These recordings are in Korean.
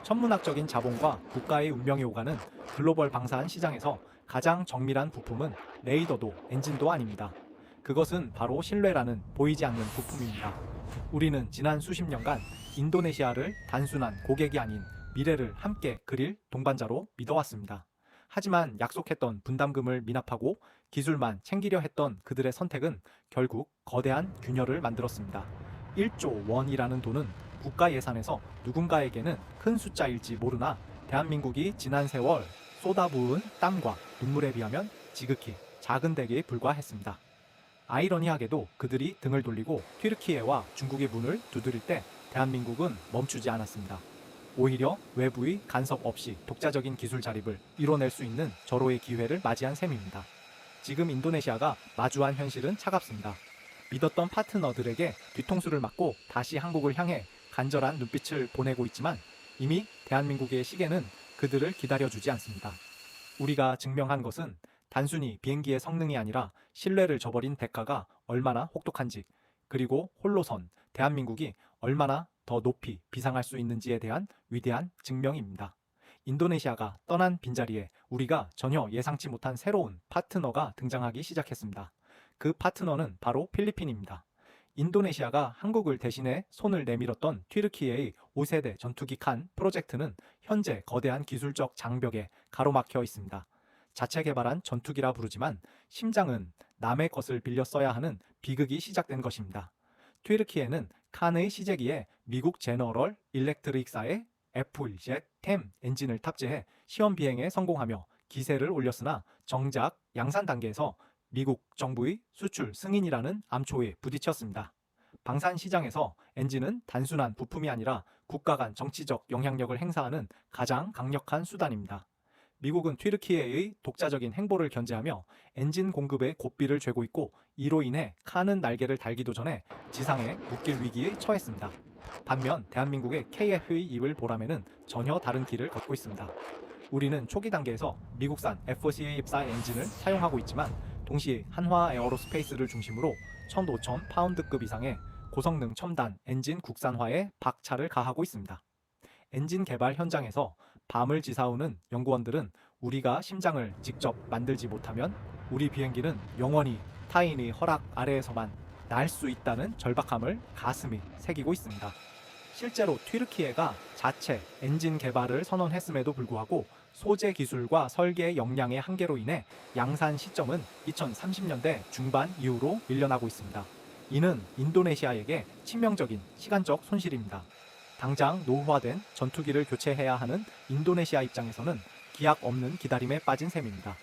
천문학적인 자본과 국가의 운명이 오가는 글로벌 방산 시장에서 가장 정밀한 부품은 레이더도 엔진도 아닙니다. 그것은 바로 신뢰라는 보이지 않는 부품입니다. 우리는 지난 수십 년간 인도네시아를 단순한 고객이 아닌 미래를 함께 그릴 동반자로 믿어왔습니다. 하지만 약속했던 분담금을 미납하고 기술만 챙기려 했던 그들의 선택은 결국 거대한 균열을 만들었습니다. 1조 원이라는 돈은 국가 예산에서 누군가에게는 큰 숫자일지 모르나 대한민국이 지난 세월 쏟아부은 땀과 눈물에 비하면 지극히 작은 덱에 불과했습니다. 아이러니하게도 그들이 등을 돌리고 튀르키예와 중국의 문을 두드릴 때 대한민국은 멈추지 않았습니다. 오히려 외부의 간섭 없이 독자적인 기술 자립을 이뤄낼 수 있는 절호의 기회를 맞이한 셈입니다. 지금 인도네시아가 마주한 현실은 차갑습니다. 믿었던 파트너들에게 뒤통수를 맞고 다시 한국을 향해 간절한 눈빛을 보내고 있지만 이미 대한민국의 시계는 그들을 기다려주지 않습니다. 우리가 증명한 것은 단순히 비행기의 성능이 아니라 신뢰를 저버린 대가가 얼마나 혹독한지, 그리고 홀로선 대한민국이 얼마나 더 높이 비상할 수 있는지에 대한 위대한 증명입니다. 인도네시아가 떠난 빈자리에 우리가 전혀 예상치 못한 새로운 파트너가 등장하기 시작했습니다. 그 파트너는 바로 필리핀입니다. 인도네시아가 한국을 대신해 손을 내밀었던 튀르키예의 5세대 전투기 칸 프로젝트는 현재 거대한 기술적 장벽에 가로막혀 있습니다. 자체 개발한 전투기라 부르지만 심장은 남의 것을 빌려 써야 하는 비극이 시작된 것입니다. 튀르키예는 칸의 시제기에 미국 제너럴 일렉트릭사의 F1Z10 엔진을 탑재해 시험 비행에 성공하며 기세를 올렸으나 정작 양산 단계에서 미국 정부의 수출 승인이라는 암초에 부딪혔습니다. 방산 시장에서 엔진은 단순한 부품이 아니라 국가 간 정치적 영향력을 행사하는 가장 강력한 수단입니다. 미국은 튀르키예의 독자적인 행보를 견제하며 엔진 공급에 고삐를 쥐고 있고 이로 인해 칸은 날개를 달기도 전에 지상에 묶일 위기에 처했습니다. 반면 대한민국의 KF의 입을 보라매는 전혀 다른 길을 걷고 있습니다. 우리는 초기 단계에서 미국산 F-CA14 엔진을 사용하고 있지만 동시에 한화 에어로스페이스를 중심으로 1,500파운드급 이상의 고성능 첨단 엔진 국산화에 박차를 가하고 있습니다. 엔진 개발 현장에서 밤을 지사오는 연구원들은 우리가 심장을 직접 만들지 못하면 우리 비행기는 영원히 타인의 허락 아래에서만 날 수 있다는 절박함을 가슴에 새기고 있습니다. 실제로 튀르키예가 자체 엔진 개발을 선언했음에도 불구하고 소재 기술과 설계 역량의 한계로 인해 양산 시점은 2030년대 중반 이후로 밀려나고 있습니다. 이는 인도네시아에게 치명적인 시간적 손실입니다. 당장 노후화된 전투기를 교체해야 하는 인도네시아 입장에서는 기약 없는 기다림에 빠진 셈입니다.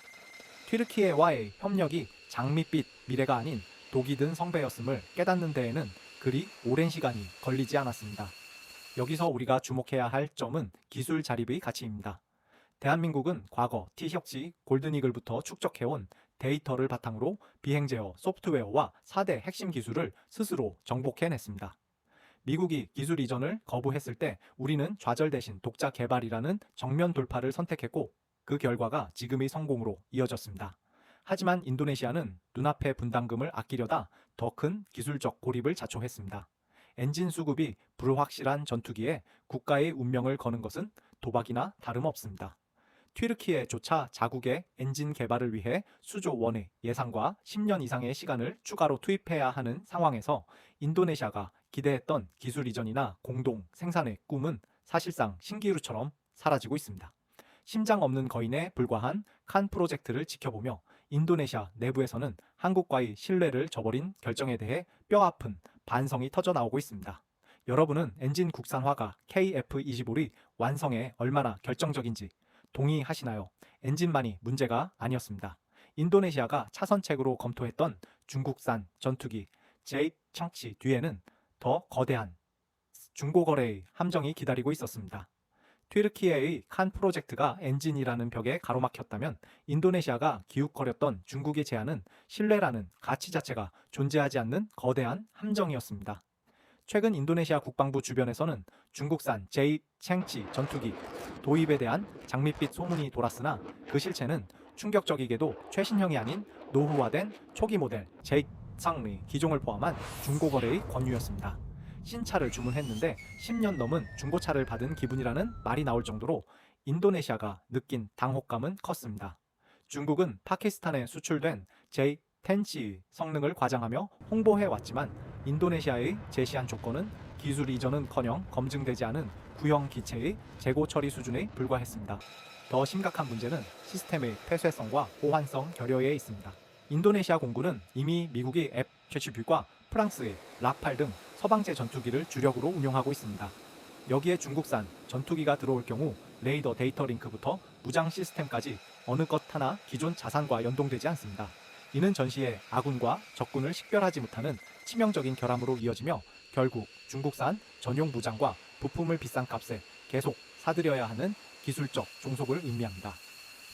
튀르키예와의 협력이 장밋빛 미래가 아닌 독이 든 성배였음을 깨닫는 데에는 그리 오랜 시간이 걸리지 않았습니다. 여기서 우리가 주목해야 할 점은 기술 자립의 가치입니다. 대한민국은 과거 T혁지 골든이글부터 축적해온 데이터를 바탕으로 비행 제어 소프트웨어와 4대 핵심 기술을 스스로 정복해냈습니다. 미국이 기술 이전을 거부했을 때 우리는 좌절 대신 독자 개발이라는 정면 돌파를 선택했고 그 결과가 지금의 성공으로 이어졌습니다. 하지만 인도네시아는 눈앞의 분담금을 아끼려다 더 큰 기술적 고립을 자초했습니다. 엔진 수급이 불확실한 전투기에 국가의 운명을 거는 것은 도박이나 다름없습니다. 튀르키예조차 자국의 엔진 개발을 위해 수조 원의 예산과 10년 이상의 시간을 추가로 투입해야 하는 상황에서 인도네시아가 기대했던 기술 이전이나 공동 생산의 꿈은 사실상 신기루처럼 사라지고 있습니다. 심장 없는 거인에 불과한 칸 프로젝트를 지켜보며 인도네시아 내부에서는 한국과의 신뢰를 저버린 결정에 대해 뼈아픈 반성이 터져나오고 있습니다. 여러분은 엔진 국산화가 KF-25의 완성에 얼마나 결정적인지 동의하시나요? 엔진만이 문제가 아니었습니다. 인도네시아가 차선책으로 검토했던 중국산 전투기 제입 청치 뒤에는 더 거대한 중고거래의 함정이 기다리고 있었습니다. 튀르키예의 칸 프로젝트가 엔진이라는 벽에 가로막혔다면 인도네시아가 기웃거렸던 중국의 제안은 신뢰라는 가치 자체가 존재하지 않는 거대한 함정이었습니다. 최근 인도네시아 국방부 주변에서는 중국산 제입 챙치 전투기 도입에 대한 장밋빛 소문이 돌았으나 그 실체는 충격적이게도 최신형이 아닌 노후화된 초기 모델 제입 상의 기종을 포함한 중고거래의 권유였습니다. 신차를 주문했는데 10년 넘은 중고차를 받은 기분이라는 말이 나올 정도로 인도네시아가 느낀 당혹감은 컸습니다. 중국은 파키스탄에 수출된 J10C의 성능을 과장하며 홍보해왔지만 인도네시아의 제시한 조건은 기술 이전은커녕 검증되지 않은 구형 기체의 재고 처리 수준에 불과했습니다. 더 심각한 문제는 시스템의 폐쇄성과 호환성 결여에 있습니다. 인도네시아 공군은 이미 미국의 F-35과 프랑스의 라팔 등 서방제 전투기를 주력으로 운용하고 있습니다. 여기에 중국산 전투기가 들어올 경우 레이더 데이터 링크부터 무장 시스템까지 어느 것 하나 기존 자산과 연동되지 않습니다. 이는 전시에 아군과 적군을 식별하지 못하는 치명적인 결함으로 이어지며 결국 중국산 전용 무장과 부품을 비싼 값에 계속 사들여야 하는 기술적 종속을 의미합니다.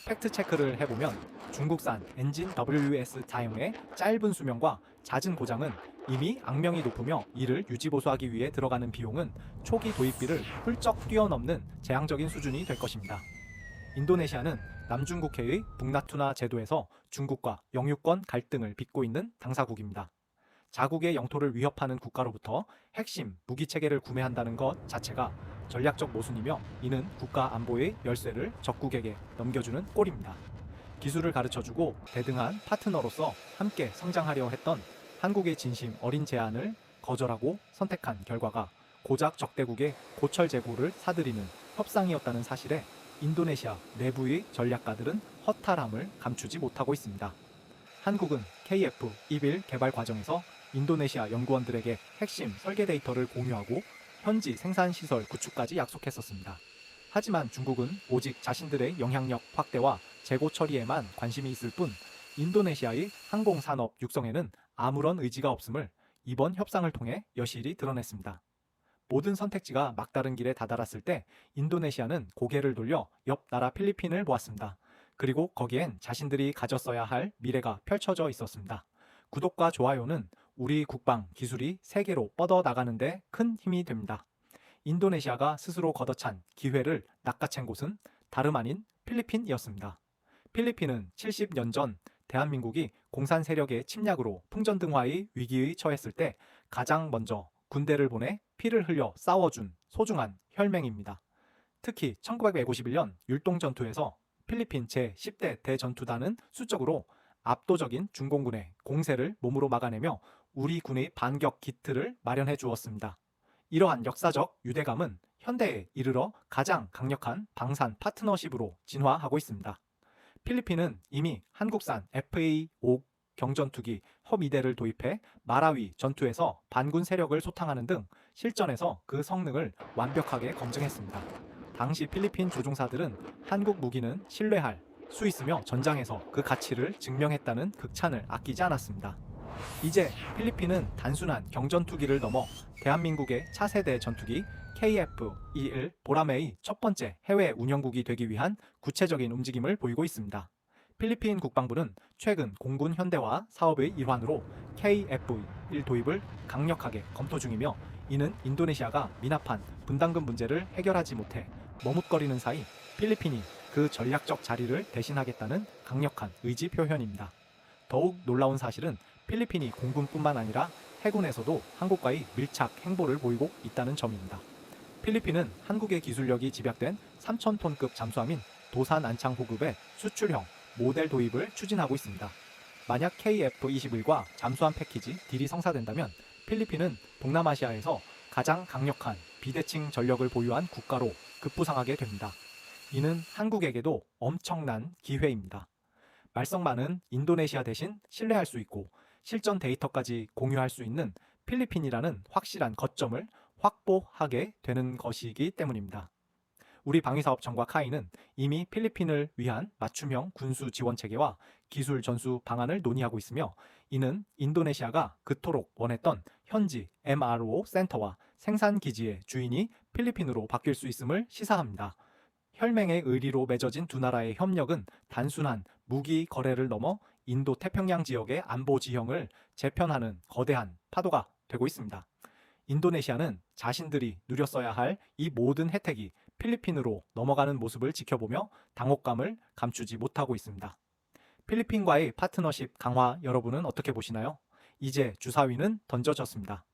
팩트체크를 해보면 중국산 엔진 WS 타형의 짧은 수명과 잦은 고장은 이미 악명이 높으며 이를 유지보수하기 위해 들어가는 비용은 초기 도입비를 훌쩍 뛰어넘는 재앙적인 수준이 될 것입니다. 인도네시아는 남중국해의 북나투나 제도에서 중국과 영유권 갈등을 빚고 있는 당사국입니다. 자국의 영토를 위협하는 국가로부터 핵심 무기체계를 구매한다는 것 자체가 전략적 모순이며 이는 국가 안보의 열쇠를 적국에게 넘겨주는 꼴입니다. 기술을 가르쳐주고 대등한 파트너로서 함께 성장하려 했던 한국의 진심 어린 제안을 거절하고 선택한 결과가 고작 적대국의 고철 재고를 사들이는 협상이었다는 사실에 인도네시아 내부의 전략가들은 허탈함을 감추지 못하고 있습니다. 한국은 KF-21 개발 과정에서 인도네시아 연구원들에게 핵심 설계 데이터를 공유하고 현지 생산시설 구축까지 약속했었습니다. 하지만 중국은 오직 자신들의 영향력 확대와 재고 처리에만 관심이 있을 뿐 인도네시아의 항공산업 육성에는 아무런 의지가 없음을 이번 협상을 통해 여실히 드러냈습니다. 모든 선택지가 막다른 길에 다다랐을 때 인도네시아는 고개를 돌려 옆 나라 필리핀을 보았습니다. 그리고 거기엔 자신들이 가졌어야 할 미래가 펼쳐져 있었습니다. 구독과 좋아요는 우리 국방 기술이 세계로 뻗어나가는 데 큰 힘이 됩니다. 인도네시아가 스스로 걷어찬 기회를 낚아챈 곳은 다름 아닌 필리핀이었습니다. 필리핀은 70년 전 대한민국이 공산 세력의 침략으로 풍전등화의 위기에 처했을 때 가장 먼저 군대를 보내 피를 흘려 싸워준 소중한 혈맹입니다. 특히 1951년 율동전투에서 필리핀 제10대 대전투단은 수적으로 압도적인 중공군의 공세를 몸으로 막아내며 우리 군의 반격 기틀을 마련해 주었습니다. 이러한 역사적 유대감은 현대에 이르러 가장 강력한 방산 파트너십으로 진화하고 있습니다. 필리핀은 이미 한국산 FA-5 경전투기 허2대를 도입해 마라위 전투에서 반군 세력을 소탕하는 등 실전에서 그 성능을 완벽하게 검증했습니다. 당시 필리핀 조종사들은 한국 무기는 신뢰할 수 있으며 전장에서 그 가치를 증명했다는 극찬을 아끼지 않았습니다. 이제 필리핀은 단순한 경전투기를 넘어 대한민국의 차세대 전투기 KF-21 보라매의 첫 번째 해외 운영국이 되기 위한 구체적인 움직임을 보이고 있습니다. 필리핀 국방부는 최근 공군 현대화 사업의 일환으로 KF-21 도입을 강력하게 검토 중이며 이는 인도네시아가 미납한 분담금 문제를 해결하지 못해 머뭇거리는 사이 필리핀이 그 전략적 자리를 대신하겠다는 강력한 의지 표현입니다. 더욱 놀라운 사실은 필리핀이 공군뿐만 아니라 해군에서도 한국과의 밀착 행보를 보이고 있다는 점입니다. 필리핀은 한국의 기술력이 집약된 3,000톤급 잠수함인 도산 안창 호급의 수출형 모델 도입을 추진하고 있습니다. 만약 KF-21과 잠수함 패키지 딜이 성사된다면 필리핀은 동남아시아에서 가장 강력한 비대칭 전력을 보유한 국가로 급부상하게 됩니다. 이는 한국에게도 엄청난 기회입니다. 말썽 많은 인도네시아 대신 신뢰할 수 있고 실전 데이터까지 공유할 수 있는 필리핀이라는 확실한 거점을 확보하게 되는 것이기 때문입니다. 우리 방위사업청과 카이는 이미 필리핀을 위한 맞춤형 군수 지원 체계와 기술 전수 방안을 논의하고 있으며 이는 인도네시아가 그토록 원했던 현지 MRO 센터와 생산 기지의 주인이 필리핀으로 바뀔 수 있음을 시사합니다. 혈맹의 의리로 맺어진 두 나라의 협력은 단순한 무기 거래를 넘어 인도 태평양 지역의 안보 지형을 재편하는 거대한 파도가 되고 있습니다. 인도네시아는 자신들이 누렸어야 할 이 모든 혜택이 필리핀으로 넘어가는 모습을 지켜보며 당혹감을 감추지 못하고 있습니다. 필리핀과의 파트너십 강화 여러분은 어떻게 보시나요? 이제 주사위는 던져졌습니다.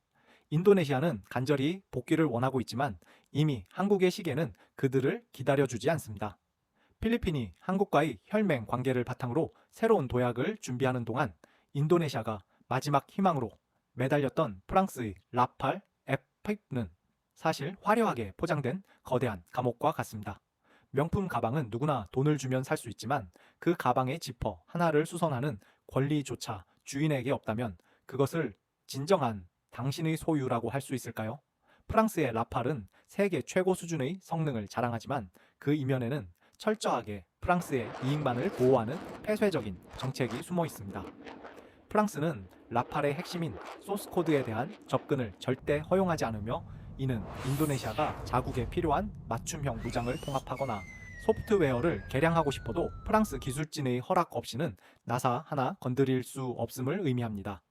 인도네시아는 간절히 복귀를 원하고 있지만 이미 한국의 시계는 그들을 기다려주지 않습니다. 필리핀이 한국과의 혈맹 관계를 바탕으로 새로운 도약을 준비하는 동안 인도네시아가 마지막 희망으로 매달렸던 프랑스의 라팔 F5는 사실 화려하게 포장된 거대한 감옥과 같습니다. 명품 가방은 누구나 돈을 주면 살 수 있지만 그 가방의 지퍼 하나를 수선하는 권리조차 주인에게 없다면 그것을 진정한 당신의 소유라고 할 수 있을까요? 프랑스의 라팔은 세계 최고 수준의 성능을 자랑하지만 그 이면에는 철저하게 프랑스의 이익만을 보호하는 폐쇄적인 정책이 숨어 있습니다. 프랑스는 라팔의 핵심인 소스코드에 대한 접근을 절대 허용하지 않으며 이는 인도네시아가 자국에 필요한 맞춤형 무장을 통합하거나 소프트웨어를 개량하고 싶어도 프랑스 기술진의 허락 없이는 나사 하나 건드릴 수 없음을 의미합니다.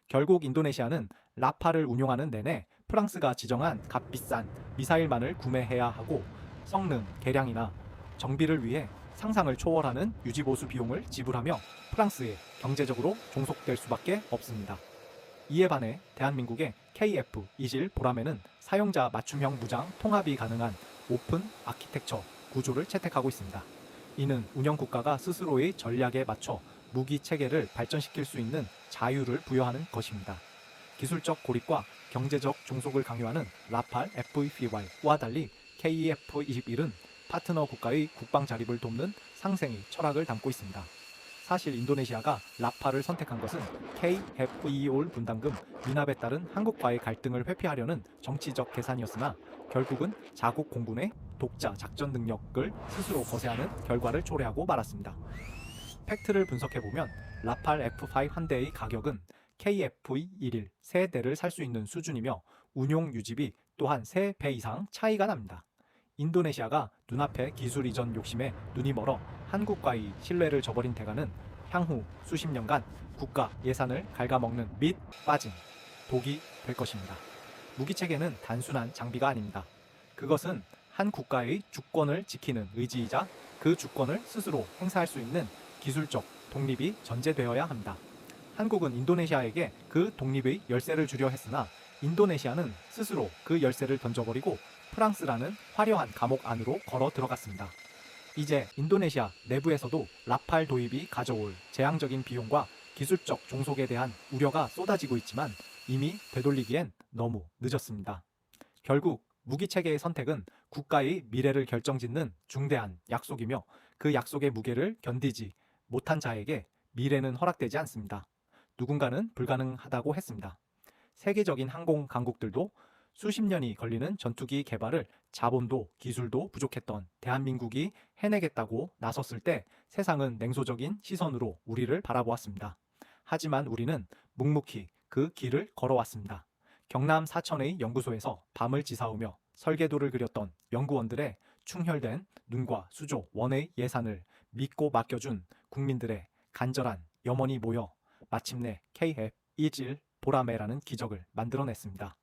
결국 인도네시아는 라팔을 운용하는 내내 프랑스가 지정한 값비싼 미사일만을 구매해야 하고 성능 개량이나 정비를 위해 상상을 초월하는 유지보수 비용을 지불하며 프랑스에 경제적으로 종속될 수밖에 없습니다. 이에 반해 대한민국의 KF-21 보라매는 사용자 맞춤형 무장 통합이 가능한 오픈 아키텍처 구조를 채택하고 있습니다. 이는 운영 국가가 스스로의 전략에 맞춰 무기 체계를 발전시킬 수 있는 자유를 부여하는 것입니다. 기술적 고립과 경제적 종속을 강요하는 라팔 FVY와 달리 KF-21은 파트너 국가의 국방 자립을 돕는 상생의 철학을 담고 있습니다. 사실 인도네시아가 라팔을 선택한 것은 KF-21 분담금 미납에 따른 한국과의 갈등을 회피하려는 정치적 계산이었으나 결국은 자국 공군의 독자 작전 능력을 스스로 거세하는 결과를 초래하고 말았습니다. 팩트를 분석해보면 라팔 F5 한 대의 가격은 KF-21 3대를 살 수 있는 수준이며 운용 유지비 또한 3배 이상 차이가 납니다. 인도네시아가 눈앞의 기술 이전 욕심에 눈이 멀어 한국과의 신뢰를 저버린 대가는 향후 수십 년간 국가 예산을 갉아먹는 및 빠진 독이 될 것입니다. 무기체계는 단순한 장비가 아닙니다. 그것은 한 국가의 주권을 지키는 의지이자 그 주권을 스스로 행사할 수 있는 기술적 독립이 전제되어야 합니다. 한국은 인도네시아에게 그 독립의 열쇠를 주려 했으나 인도네시아는 스스로 그 열쇠를 던져버리고 프랑스라는 화려한 감옥 안으로 걸어 들어갔습니다. 이제 인도네시아 내부에서도 라팔 도입이 가져올 재앙적인 비용과 기술적 종속에 대한 우려가 쏟아지고 있지만 이미 되돌리기엔 너무 늦었습니다. 결국 무기체계의 선택은 국가의 미래를 결정짓는 중대한 약속이며 그 약속의 무게를 견디지 못한 자에게 미래는 허락되지 않습니다. 누군가는 불가능하다고 했습니다. 세계적인 항공 강국들도 수십 년이 걸리는 전투기 개발을 자본도 기술도 부족했던 대한민국이 해내겠다고 나섰을 때 세상은 냉소적인 시선으로 우리를 바라보았습니다. 하지만 우리는 묵묵히 그 길을 걸어왔습니다. 경남 사천의 연구소에서 밤을 지사오며 설계도를 그렸던 연구원들의 충혈된 눈과 수조 원의 예산을 믿고 맡겨준 국민들의 간절한 염원이 모여 마침내 KF-21 보라매라는 기적을 만들어냈습니다.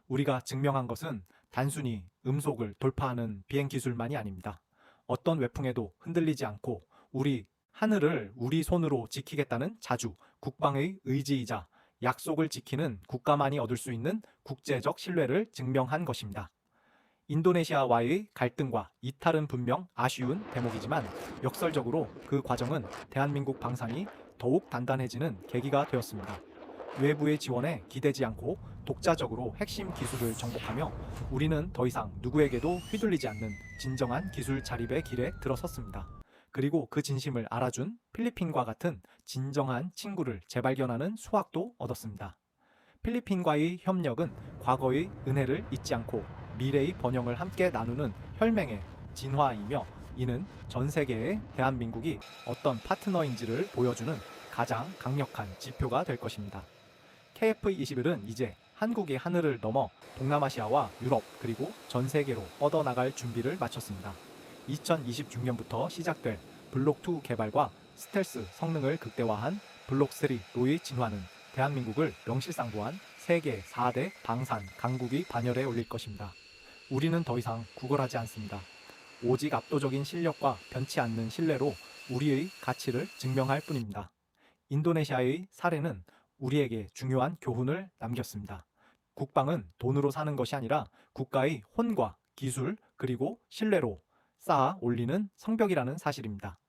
우리가 증명한 것은 단순히 음속을 돌파하는 비행 기술만이 아닙니다. 어떤 외풍에도 흔들리지 않고 우리 하늘을 우리 손으로 지키겠다는 자주 국방의 의지이자 약속을 지키는 국가만이 얻을 수 있는 국제적 신뢰를 증명한 것입니다. 인도네시아와의 갈등과 이탈은 분명 아쉬운 대목이지만 역설적으로 그 과정은 대한민국 방산이 더욱 단단해지는 계기가 되었습니다. 외부의 지원에 기대지 않고 독자적으로 핵심 기술을 정복하며 우리는 더 이상 누구에게도 휘둘리지 않는 진정한 기술 자립의 길에 들어섰습니다. 그리고 그 진심을 알아준 필리핀과 같은 진정한 친구를 재발견하는 수확도 얻었습니다. 필리핀과의 협력은 과거의 은혜를 잊지 않고 미래의 번영을 함께 나누는 혈맹의 진화이며 이는 전 세계의 대한민국이 어떤 파트너인지를 보여주는 가장 강력한 지표가 될 것입니다. KF-21은 이제 한국의 하늘을 넘어 동남아시아와 유럽 그리고 전 세계로 뻗어나갈 준비를 마쳤습니다. 2026년부터 시작될 블록2 개발과 스텔스 성능을 극대화한 블록3로의 진화는 대한민국을 명실상부한 세계 4대 방산 강국의 반열에 올릴 것입니다. 우리는 더 이상 구걸하지 않습니다. 오직 압도적인 실력과 변치 않는 신뢰로 우리의 가치를 증명할 뿐입니다. 인도네시아의 사례는 우리에게 중요한 교훈을 남겼습니다. 국방은 돈으로 사는 것이 아니라 국가의 혼과 기술 그리고 신뢰로 쌓아 올리는 성벽이라는 사실입니다.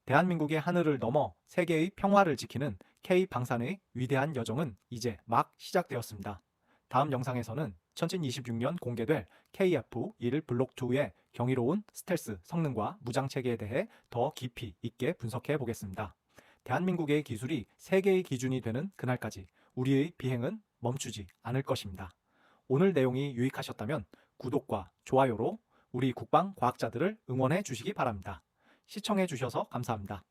대한민국의 하늘을 넘어 세계의 평화를 지키는 K방산의 위대한 여정은 이제 막 시작되었습니다. 다음 영상에서는 2026년 공개될 KF-1 블록2의 경이로운 스텔스 성능과 무장체계에 대해 더 깊이 있게 분석해 보겠습니다. 대한민국의 기술이 세계의 기준이 되는 그날까지 우리의 비행은 멈추지 않을 것입니다. 오늘 내용이 유익하셨다면 구독과 좋아요로 우리 국방 과학자들을 응원해 주시기 바랍니다. 시청해 주셔서 감사합니다.